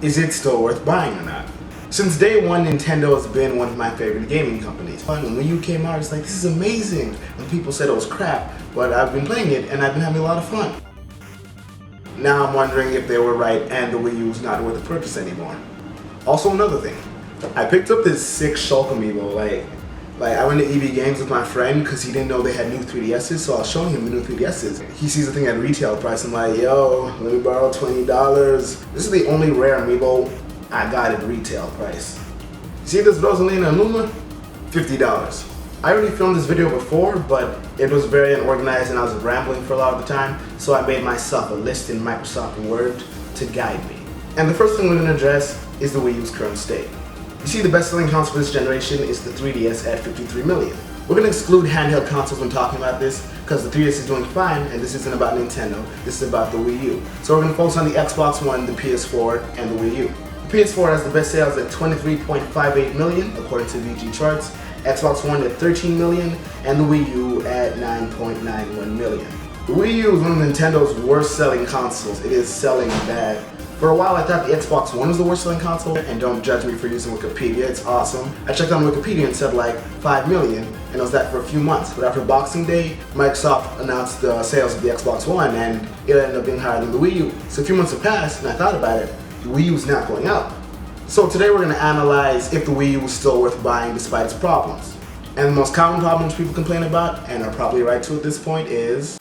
is it still worth buying or not? Since day one, Nintendo has been one of my favorite gaming companies. When Wii U came out, it's like, this is amazing. And people said it was crap, but I've been playing it and I've been having a lot of fun. Now I'm wondering if they were right and the Wii U is not worth the purchase anymore. Also, another thing, I picked up this sick Shulk amiibo. Like I went to EB Games with my friend because he didn't know they had new 3DSs, so I was showing him the new 3DSs. He sees the thing at retail price. I'm like, yo, let me borrow $20. This is the only rare amiibo I got at retail price. See this Rosalina and Luma? $50. I already filmed this video before, but it was very unorganized and I was rambling for a lot of the time, so I made myself a list in Microsoft Word to guide me. And the first thing we're going to address is the Wii U's current state. You see, the best-selling console for this generation is the 3DS at 53 million. We're going to exclude handheld consoles when talking about this because the 3DS is doing fine and this isn't about Nintendo, this is about the Wii U. So we're going to focus on the Xbox One, the PS4, and the Wii U. The PS4 has the best sales at 23.58 million according to VG charts, Xbox One at 13 million, and the Wii U at 9.91 million. The Wii U is one of Nintendo's worst-selling consoles. It is selling bad. For a while I thought the Xbox One was the worst selling console, and don't judge me for using Wikipedia, it's awesome. I checked on Wikipedia and said like 5 million, and it was that for a few months. But after Boxing Day, Microsoft announced the sales of the Xbox One, and it ended up being higher than the Wii U. So a few months have passed, and I thought about it, the Wii U is not going up. So today we're going to analyze if the Wii U is still worth buying despite its problems. And the most common problems people complain about, and are probably right to at this point, is...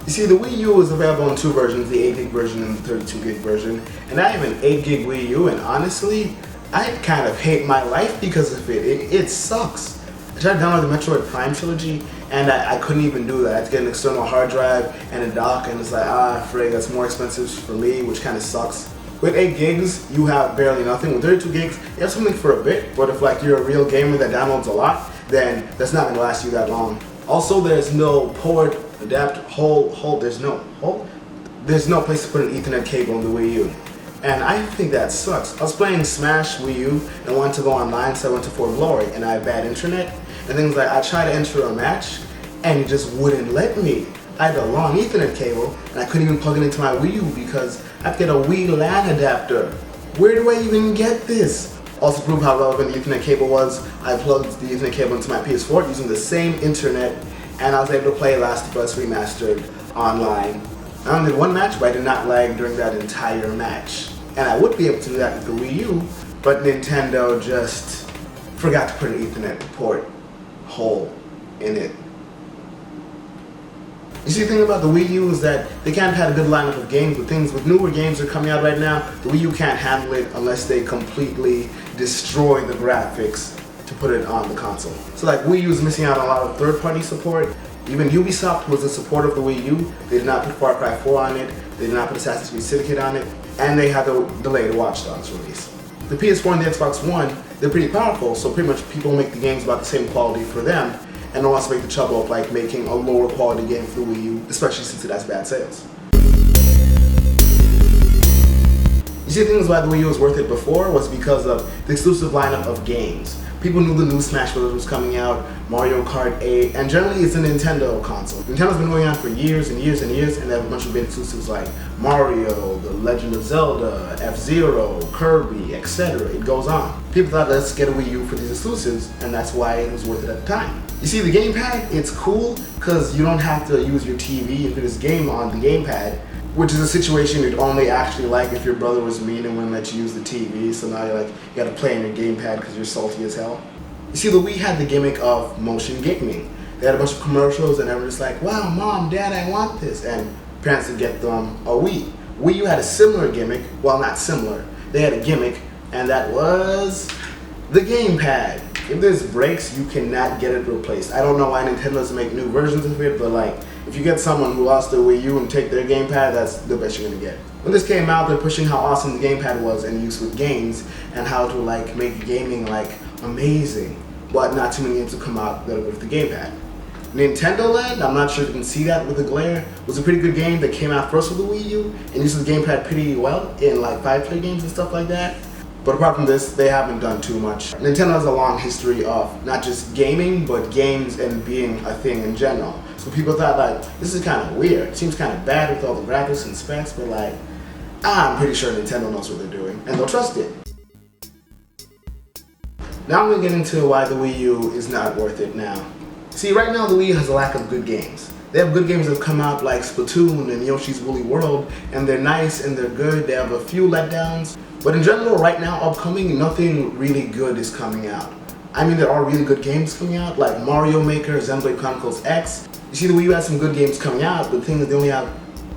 You see, the Wii U is available in two versions, the 8 gig version and the 32 gig version. And I have an 8 gig Wii U, and honestly, I kind of hate my life because of it. It sucks. I tried to download the Metroid Prime trilogy, and I couldn't even do that. I had to get an external hard drive and a dock, and it's like, frig, that's more expensive for me, which kind of sucks. With 8 gigs, you have barely nothing. With 32 gigs, you have something for a bit, but if like you're a real gamer that downloads a lot, then that's not going to last you that long. Also, there's no port, adapt, there's no place to put an Ethernet cable in the Wii U. And I think that sucks. I was playing Smash Wii U and wanted to go online, so I went to For Glory, and I had bad internet. And things like, I tried to enter a match, and it just wouldn't let me. I had a long Ethernet cable, and I couldn't even plug it into my Wii U because I have to get a Wii LAN adapter. Where do I even get this? Also to prove how relevant the Ethernet cable was, I plugged the Ethernet cable into my PS4 using the same internet, and I was able to play Last of Us Remastered online. I only did one match, but I did not lag during that entire match. And I would be able to do that with the Wii U, but Nintendo just forgot to put an Ethernet port hole in it. You see, the thing about the Wii U is that they kind of had a good lineup of games, but things with newer games that are coming out right now, the Wii U can't handle it unless they completely destroy the graphics to put it on the console. So like Wii U is missing out on a lot of third-party support. Even Ubisoft was a support of the Wii U. They did not put Far Cry 4 on it, they did not put Assassin's Creed Syndicate on it, and they had to delay the Watch Dogs release. The PS4 and the Xbox One, they're pretty powerful, so pretty much people make the games about the same quality for them, and don't want to make the trouble of like making a lower quality game for the Wii U, especially since it has bad sales. You see, the things why the Wii U was worth it before was because of the exclusive lineup of games. People knew the new Smash Bros. Was coming out, Mario Kart 8, and generally it's a Nintendo console. Nintendo's been going on for years and years and years, and they have a bunch of big exclusives like Mario, The Legend of Zelda, F-Zero, Kirby, etc. It goes on. People thought, let's get a Wii U for these exclusives, and that's why it was worth it at the time. You see, the gamepad, it's cool because you don't have to use your TV and put this game on the gamepad, which is a situation you'd only actually like if your brother was mean and wouldn't let you use the TV, so now you're like, you gotta play on your gamepad because you're salty as hell. You see, the Wii had the gimmick of motion gaming. They had a bunch of commercials and everyone's like, wow, mom, dad, I want this, and parents would get them a Wii. Wii U had a similar gimmick, well, not similar, they had a gimmick, and that was the gamepad. If this breaks, you cannot get it replaced. I don't know why Nintendo doesn't make new versions of it, but like, if you get someone who lost their Wii U and take their gamepad, that's the best you're gonna get. When this came out, they're pushing how awesome the gamepad was in use with games and how to like make gaming like amazing, but not too many games have come out that are with the gamepad. Nintendo Land, I'm not sure if you can see that with the glare, was a pretty good game that came out first with the Wii U and uses the gamepad pretty well in like 5-player games and stuff like that. But apart from this, they haven't done too much. Nintendo has a long history of not just gaming, but games and being a thing in general. So people thought like, this is kind of weird. It seems kind of bad with all the graphics and specs, but like, I'm pretty sure Nintendo knows what they're doing, and they'll trust it. Now I'm going to get into why the Wii U is not worth it now. See, right now the Wii U has a lack of good games. They have good games that have come out like Splatoon and Yoshi's Woolly World, and they're nice and they're good. They have a few letdowns, but in general right now upcoming, nothing really good is coming out. I mean, there are really good games coming out like Mario Maker, Xenoblade Chronicles X. You see, the Wii U has some good games coming out, but the thing is they only have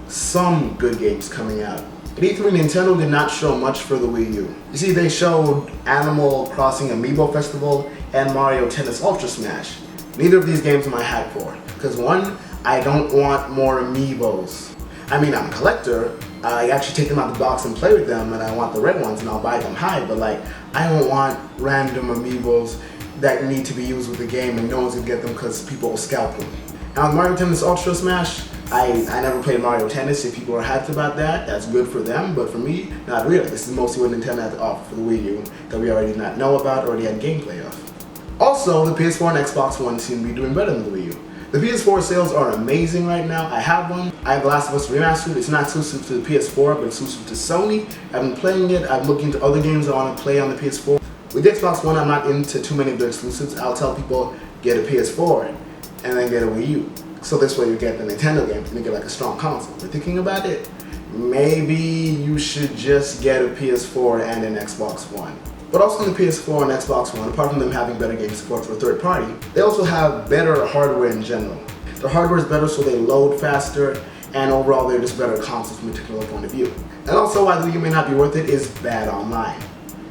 some good games coming out. At E3, Nintendo did not show much for the Wii U. You see, they showed Animal Crossing Amiibo Festival and Mario Tennis Ultra Smash. Neither of these games am I hyped for, because one, I don't want more amiibos. I mean, I'm a collector. I actually take them out of the box and play with them, and I want the red ones, and I'll buy them high, but like, I don't want random amiibos that need to be used with the game and no one's gonna get them because people will scalp them. Now, with Mario Tennis Ultra Smash, I never played Mario Tennis. If people are hyped about that, that's good for them, but for me, not really. This is mostly what Nintendo had to offer for the Wii U that we already not know about or already had gameplay of. Also, the PS4 and Xbox One seem to be doing better than the Wii U. The PS4 sales are amazing right now. I have one. I have The Last of Us Remastered. It's not exclusive to the PS4, but exclusive to Sony. I've been playing it. I'm looking into other games I want to play on the PS4. With the Xbox One, I'm not into too many of their exclusives. I'll tell people, get a PS4 and then get a Wii U. So this way you get the Nintendo games and you get like a strong console. If you're thinking about it, maybe you should just get a PS4 and an Xbox One. But also on the PS4 and Xbox One, apart from them having better game support for a third party, they also have better hardware in general. Their hardware is better so they load faster, and overall they're just better consoles from a technical point of view. And also why the Wii U may not be worth it is bad online.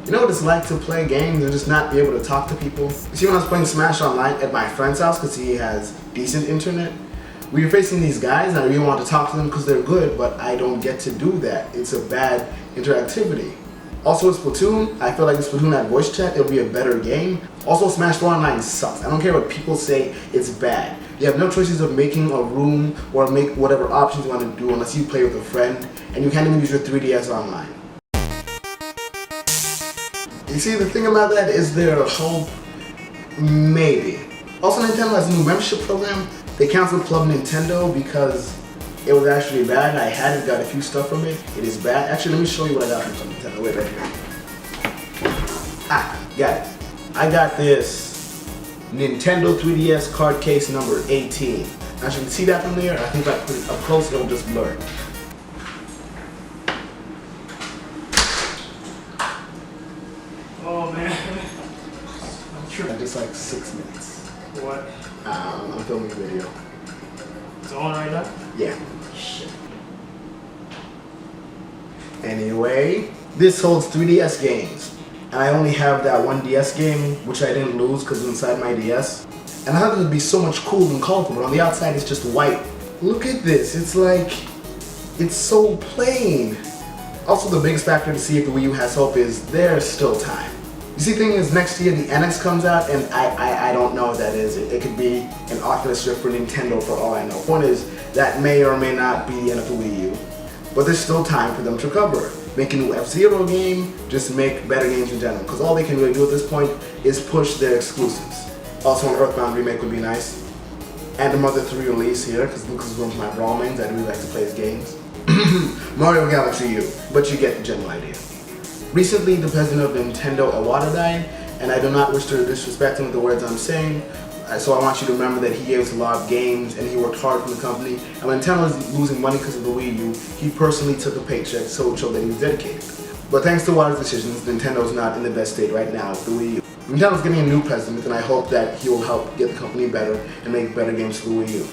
You know what it's like to play games and just not be able to talk to people? You see, when I was playing Smash Online at my friend's house because he has decent internet, we were facing these guys and I really want to talk to them because they're good, but I don't get to do that. It's a bad interactivity. Also with Splatoon, I feel like if Splatoon had voice chat, it would be a better game. Also, Smash 4 Online sucks. I don't care what people say, it's bad. You have no choices of making a room or make whatever options you want to do unless you play with a friend, and you can't even use your 3DS online. You see, the thing about that is there a hope? Maybe. Also, Nintendo has a new membership program. They canceled Club Nintendo because it was actually bad. I had it, got a few stuff from it. It is bad. Actually, let me show you what I got from Club Nintendo. Wait, right here. Got it. I got this Nintendo 3DS card case number 18. Now, as you can see that from there, I think if I put it up close, it'll just blur. Oh man. I'm tripping. Just like 6 minutes. What? I'm filming a video. It's on right now? Yeah. Shit. Anyway, this holds 3DS games. And I only have that one DS game, which I didn't lose because it's inside my DS. And I thought it would be so much cool and colorful, but on the outside it's just white. Look at this, it's like, it's so plain. Also, the biggest factor to see if the Wii U has hope is there's still time. You see, the thing is, next year the NX comes out, and I don't know what that is. It could be an Oculus Rift for Nintendo for all I know. Point is, that may or may not be the end of the Wii U. But there's still time for them to recover. Make a new F-Zero game, just make better games in general. Because all they can really do at this point is push their exclusives. Also, an Earthbound remake would be nice. And a Mother 3 release here, because Lucas is one of my brawl mains. I really like to play his games. Mario Galaxy U, but you get the general idea. Recently, the president of Nintendo, Iwata, died, and I do not wish to disrespect him with the words I'm saying, so I want you to remember that he gave us a lot of games and he worked hard for the company, and when Nintendo was losing money because of the Wii U, he personally took a paycheck so it showed that he was dedicated. But thanks to Iwata's decisions, Nintendo's not in the best state right now with the Wii U. Nintendo's getting a new president, and I hope that he will help get the company better and make better games for the Wii U.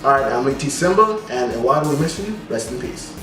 Alright, I'm LeeTSimba, and Iwata, we miss you. Rest in peace.